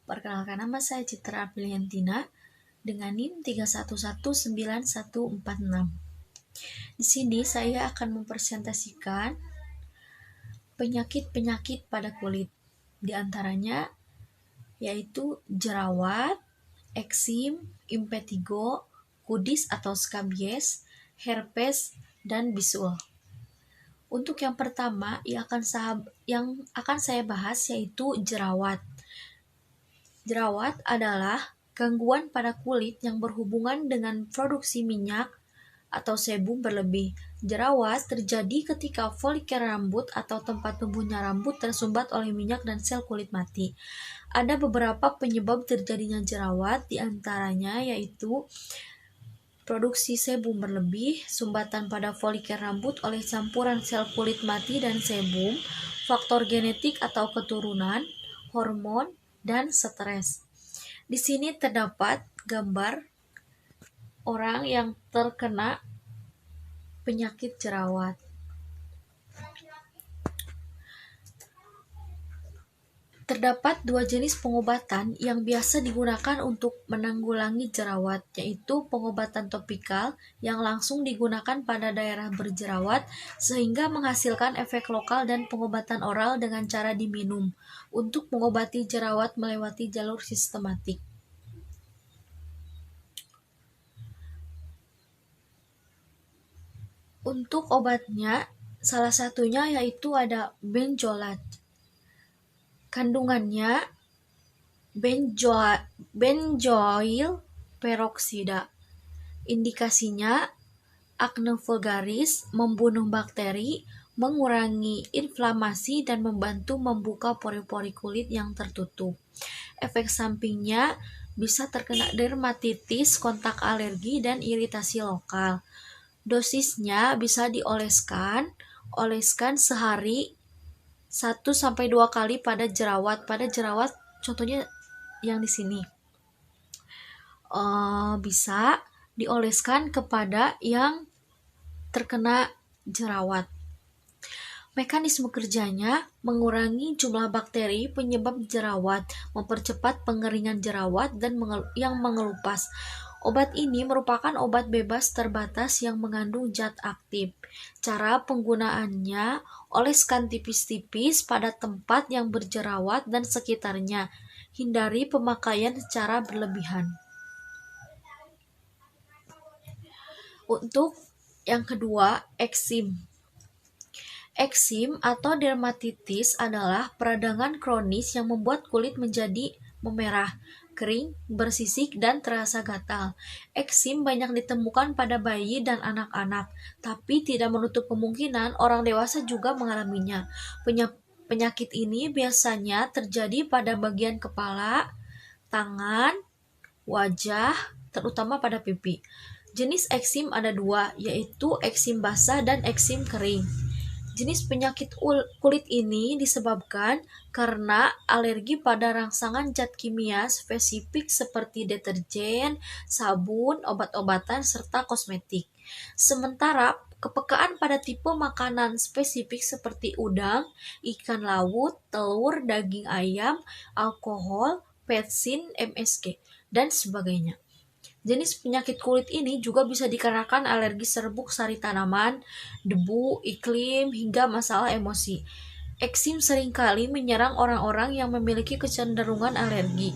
Perkenalkan, nama saya Citra Apriliantina dengan NIM 3119146. Di sini saya akan mempresentasikan penyakit-penyakit pada kulit. Di antaranya yaitu jerawat, eksim, impetigo, kudis atau skabies, herpes, dan bisul. Untuk yang pertama yang akan saya bahas yaitu jerawat. Jerawat adalah gangguan pada kulit yang berhubungan dengan produksi minyak atau sebum berlebih. Jerawat terjadi ketika folikel rambut atau tempat tumbuhnya rambut tersumbat oleh minyak dan sel kulit mati. Ada beberapa penyebab terjadinya jerawat, diantaranya yaitu produksi sebum berlebih, sumbatan pada folikel rambut oleh campuran sel kulit mati dan sebum, faktor genetik atau keturunan, hormon, dan stres. Di sini terdapat gambar orang yang terkena penyakit jerawat. Terdapat dua jenis pengobatan yang biasa digunakan untuk menanggulangi jerawat, yaitu pengobatan topikal yang langsung digunakan pada daerah berjerawat sehingga menghasilkan efek lokal, dan pengobatan oral dengan cara diminum untuk mengobati jerawat melewati jalur sistematik. Untuk obatnya, salah satunya yaitu ada benzoat. Kandungannya benzoyl peroksida. Indikasinya akne vulgaris, membunuh bakteri, mengurangi inflamasi, dan membantu membuka pori-pori kulit yang tertutup. Efek sampingnya bisa terkena dermatitis, kontak alergi, dan iritasi lokal. Dosisnya bisa oleskan sehari 1-2 kali pada jerawat. Pada jerawat contohnya yang di sini. Bisa dioleskan kepada yang terkena jerawat. Mekanisme kerjanya mengurangi jumlah bakteri penyebab jerawat, mempercepat pengeringan jerawat, dan yang mengelupas. Obat ini merupakan obat bebas terbatas yang mengandung zat aktif. Cara penggunaannya, oleskan tipis-tipis pada tempat yang berjerawat dan sekitarnya. Hindari pemakaian secara berlebihan. Untuk yang kedua, eksim. Eksim atau dermatitis adalah peradangan kronis yang membuat kulit menjadi memerah, kering, bersisik, dan terasa gatal. Eksim banyak ditemukan pada bayi dan anak-anak, tapi tidak menutup kemungkinan orang dewasa juga mengalaminya. Penyakit ini biasanya terjadi pada bagian kepala, tangan, wajah, terutama pada pipi. Jenis eksim ada dua, yaitu eksim basah dan eksim kering. Jenis penyakit kulit ini disebabkan karena alergi pada rangsangan zat kimia spesifik seperti deterjen, sabun, obat-obatan, serta kosmetik. Sementara kepekaan pada tipe makanan spesifik seperti udang, ikan laut, telur, daging ayam, alkohol, petsin, MSG, dan sebagainya. Jenis penyakit kulit ini juga bisa dikarenakan alergi serbuk sari tanaman, debu, iklim, hingga masalah emosi. Eksim seringkali menyerang orang-orang yang memiliki kecenderungan alergi.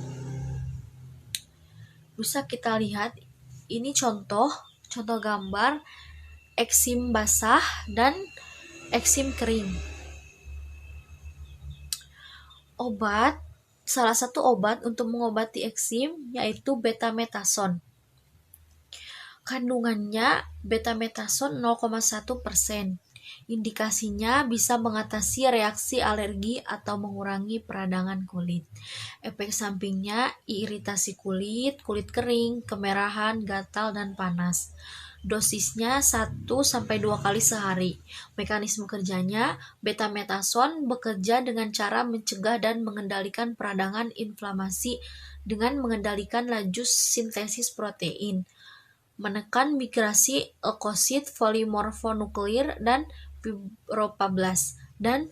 Bisa kita lihat, ini contoh gambar eksim basah dan eksim kering. Salah satu obat untuk mengobati eksim yaitu betametason. Kandungannya betametason 0,1%. Indikasinya bisa mengatasi reaksi alergi atau mengurangi peradangan kulit. Efek sampingnya iritasi kulit kering, kemerahan, gatal, dan panas. Dosisnya 1-2 kali sehari. Mekanisme kerjanya, betametason bekerja dengan cara mencegah dan mengendalikan peradangan inflamasi dengan mengendalikan laju sintesis protein, menekan migrasi leukosit polimorfonuklear dan fibroblast, dan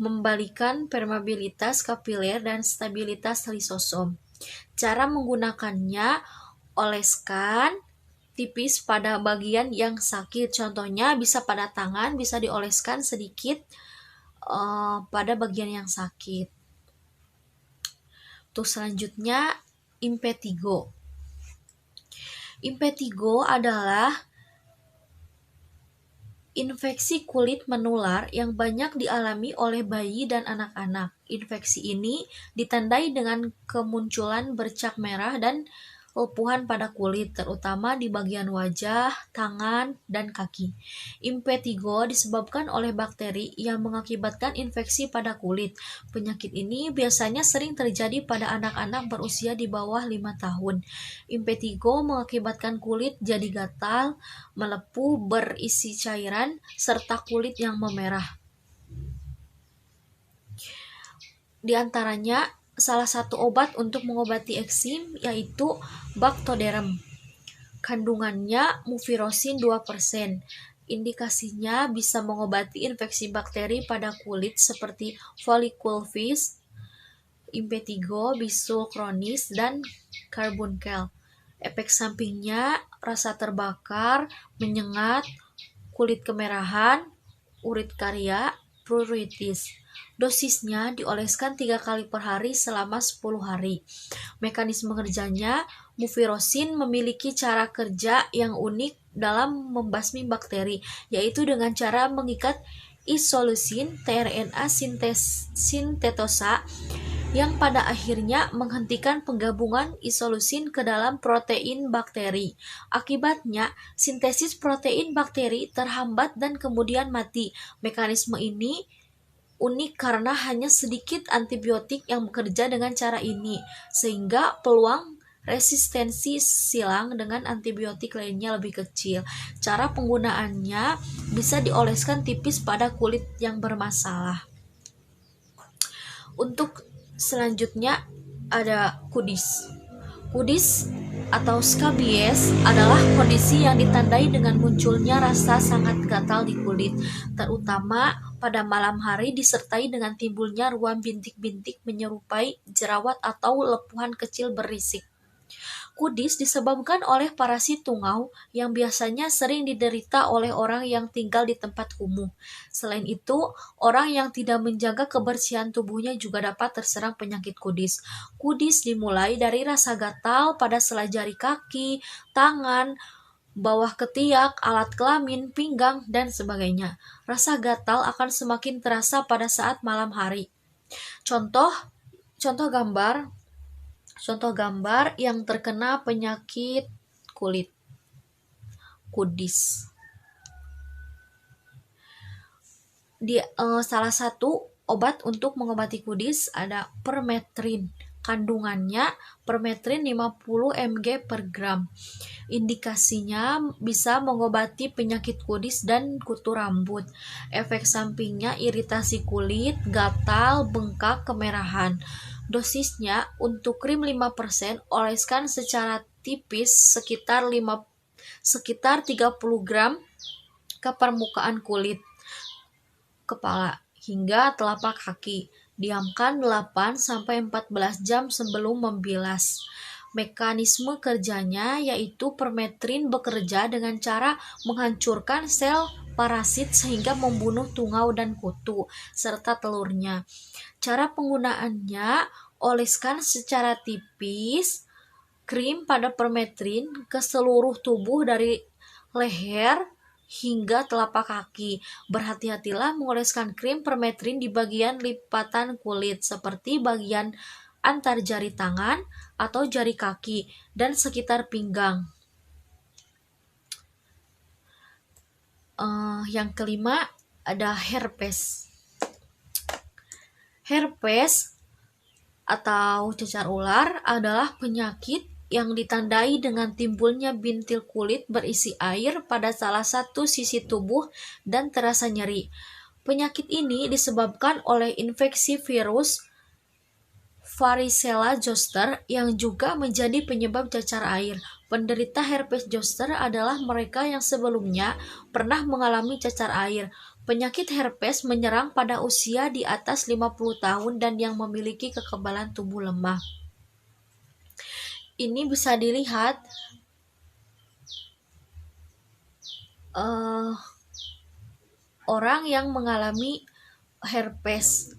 membalikan permeabilitas kapiler dan stabilitas lisosom. Cara menggunakannya, oleskan tipis pada bagian yang sakit. Contohnya bisa pada tangan, bisa dioleskan sedikit pada bagian yang sakit. Untuk selanjutnya, impetigo. Impetigo adalah infeksi kulit menular yang banyak dialami oleh bayi dan anak-anak. Infeksi ini ditandai dengan kemunculan bercak merah dan lepuhan pada kulit, terutama di bagian wajah, tangan, dan kaki. Impetigo disebabkan oleh bakteri yang mengakibatkan infeksi pada kulit. Penyakit ini biasanya sering terjadi pada anak-anak berusia di bawah 5 tahun. Impetigo mengakibatkan kulit jadi gatal, melepuh, berisi cairan, serta kulit yang memerah. Di antaranya, salah satu obat untuk mengobati eksim yaitu Bactoderm. Kandungannya mufirocin 2%. Indikasinya bisa mengobati infeksi bakteri pada kulit seperti folliculitis, impetigo, bisul kronis, dan carbuncle. Efek sampingnya rasa terbakar, menyengat, kulit kemerahan, urtikaria, pruritus. Dosisnya dioleskan 3 kali per hari selama 10 hari. Mekanisme kerjanya, mufirocin memiliki cara kerja yang unik dalam membasmi bakteri, yaitu dengan cara mengikat isoleusin tRNA sintetosa yang pada akhirnya menghentikan penggabungan isoleusin ke dalam protein bakteri. Akibatnya, sintesis protein bakteri terhambat dan kemudian mati. Mekanisme ini unik karena hanya sedikit antibiotik yang bekerja dengan cara ini, sehingga peluang resistensi silang dengan antibiotik lainnya lebih kecil. Cara penggunaannya bisa dioleskan tipis pada kulit yang bermasalah. Untuk selanjutnya ada kudis. Kudis atau skabies adalah kondisi yang ditandai dengan munculnya rasa sangat gatal di kulit, terutama pada malam hari disertai dengan timbulnya ruam bintik-bintik menyerupai jerawat atau lepuhan kecil berisik. Kudis disebabkan oleh parasit tungau yang biasanya sering diderita oleh orang yang tinggal di tempat kumuh. Selain itu, orang yang tidak menjaga kebersihan tubuhnya juga dapat terserang penyakit kudis. Kudis dimulai dari rasa gatal pada sela jari kaki, tangan, bawah ketiak, alat kelamin, pinggang, dan sebagainya. Rasa gatal akan semakin terasa pada saat malam hari. Contoh gambar yang terkena penyakit kulit kudis. Salah satu obat untuk mengobati kudis ada permetrin. Kandungannya permetrin 50 mg per gram. Indikasinya bisa mengobati penyakit kudis dan kutu rambut. Efek sampingnya iritasi kulit, gatal, bengkak, kemerahan. Dosisnya untuk krim 5%, oleskan secara tipis sekitar 30 gram ke permukaan kulit kepala hingga telapak kaki. Diamkan 8-14 jam sebelum membilas. Mekanisme kerjanya yaitu permetrin bekerja dengan cara menghancurkan sel parasit sehingga membunuh tungau dan kutu serta telurnya. Cara penggunaannya, oleskan secara tipis krim pada permetrin ke seluruh tubuh dari leher hingga telapak kaki. Berhati-hatilah mengoleskan krim permetrin di bagian lipatan kulit seperti bagian antar jari tangan atau jari kaki dan sekitar pinggang. Yang kelima ada herpes. Herpes atau cacar ular adalah penyakit yang ditandai dengan timbulnya bintil kulit berisi air pada salah satu sisi tubuh dan terasa nyeri. Penyakit ini disebabkan oleh infeksi virus Varicella zoster yang juga menjadi penyebab cacar air. Penderita herpes zoster adalah mereka yang sebelumnya pernah mengalami cacar air. Penyakit herpes menyerang pada usia di atas 50 tahun dan yang memiliki kekebalan tubuh lemah. Ini bisa dilihat orang yang mengalami herpes,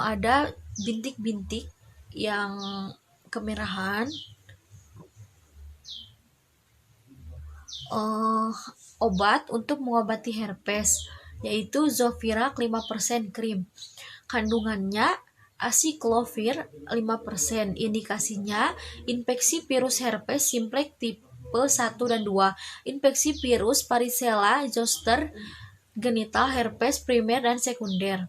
ada bintik-bintik yang kemerahan. Obat untuk mengobati herpes yaitu Zovirac 5% krim. Kandungannya acyclovir 5%. Indikasinya infeksi virus herpes simplex tipe 1 dan 2, infeksi virus varicella zoster, genital herpes primer dan sekunder.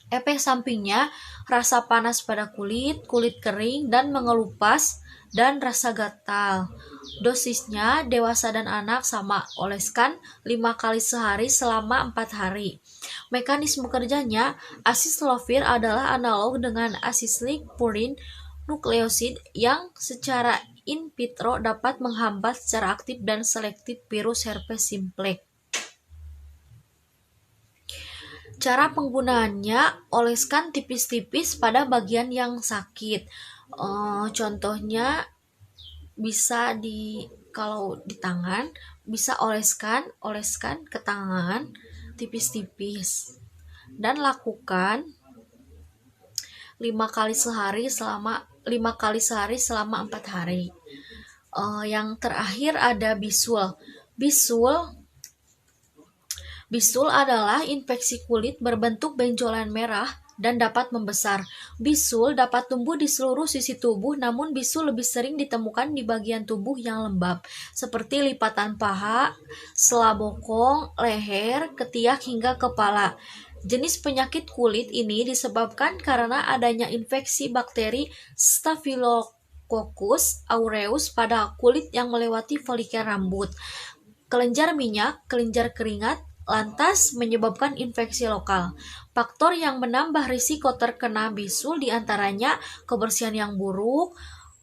Efek sampingnya rasa panas pada kulit kering dan mengelupas, dan rasa gatal. Dosisnya dewasa dan anak sama, oleskan 5 kali sehari selama 4 hari. Mekanisme kerjanya, acyclovir adalah analog dengan acyclic purine nukleosid yang secara in vitro dapat menghambat secara aktif dan selektif virus herpes simplex. Cara penggunaannya, oleskan tipis-tipis pada bagian yang sakit. Contohnya bisa kalau di tangan bisa oleskan ke tangan tipis-tipis, dan lakukan 5 kali sehari selama 4 hari. Yang terakhir ada bisul. Bisul adalah infeksi kulit berbentuk benjolan merah dan dapat membesar. Bisul dapat tumbuh di seluruh sisi tubuh, namun bisul lebih sering ditemukan di bagian tubuh yang lembab, seperti lipatan paha, sela bokong, leher, ketiak hingga kepala. Jenis penyakit kulit ini disebabkan karena adanya infeksi bakteri Staphylococcus aureus pada kulit yang melewati folikel rambut. Kelenjar minyak, kelenjar keringat, lantas menyebabkan infeksi lokal. Faktor yang menambah risiko terkena bisul diantaranya kebersihan yang buruk,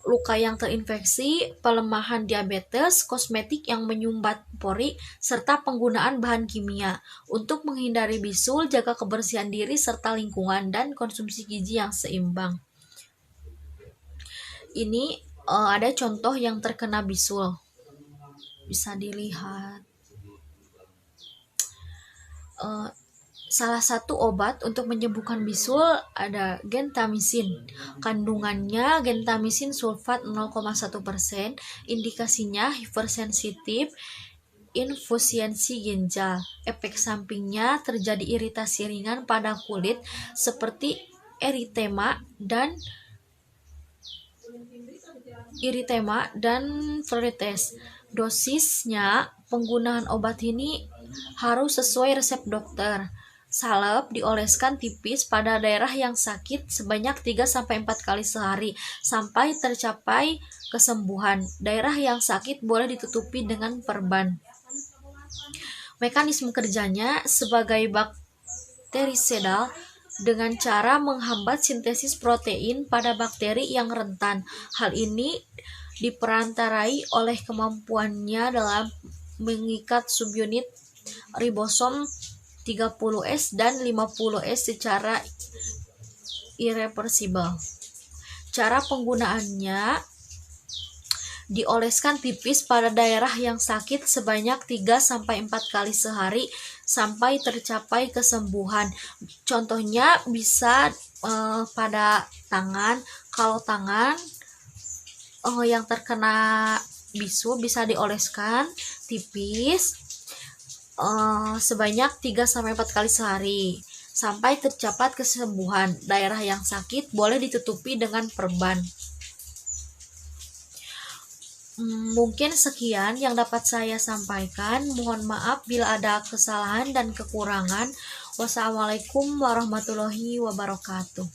luka yang terinfeksi, pelemahan diabetes, kosmetik yang menyumbat pori, serta penggunaan bahan kimia. Untuk menghindari bisul, jaga kebersihan diri serta lingkungan dan konsumsi gizi yang seimbang. Ini ada contoh yang terkena bisul. Bisa dilihat. Salah satu obat untuk menyembuhkan bisul ada gentamisin. Kandungannya gentamisin sulfat 0,1%. Indikasinya hipersensitif, infusiensi ginjal. Efek sampingnya terjadi iritasi ringan pada kulit seperti eritema dan pruritus. Dosisnya, penggunaan obat ini harus sesuai resep dokter. Salep dioleskan tipis pada daerah yang sakit sebanyak 3-4 kali sehari sampai tercapai kesembuhan. Daerah yang sakit boleh ditutupi dengan perban. Mekanisme kerjanya sebagai bakterisidal dengan cara menghambat sintesis protein pada bakteri yang rentan. Hal ini diperantarai oleh kemampuannya dalam mengikat subunit ribosom 30S dan 50S secara irreversibel. Cara penggunaannya, dioleskan tipis pada daerah yang sakit sebanyak 3-4 kali sehari sampai tercapai kesembuhan. Contohnya bisa pada tangan. Kalau tangan yang terkena bisul bisa dioleskan tipis sebanyak 3-4 kali sehari sampai tercapai kesembuhan. Daerah yang sakit boleh ditutupi dengan perban. Mungkin sekian yang dapat saya sampaikan. Mohon maaf bila ada kesalahan dan kekurangan. Wassalamualaikum warahmatullahi wabarakatuh.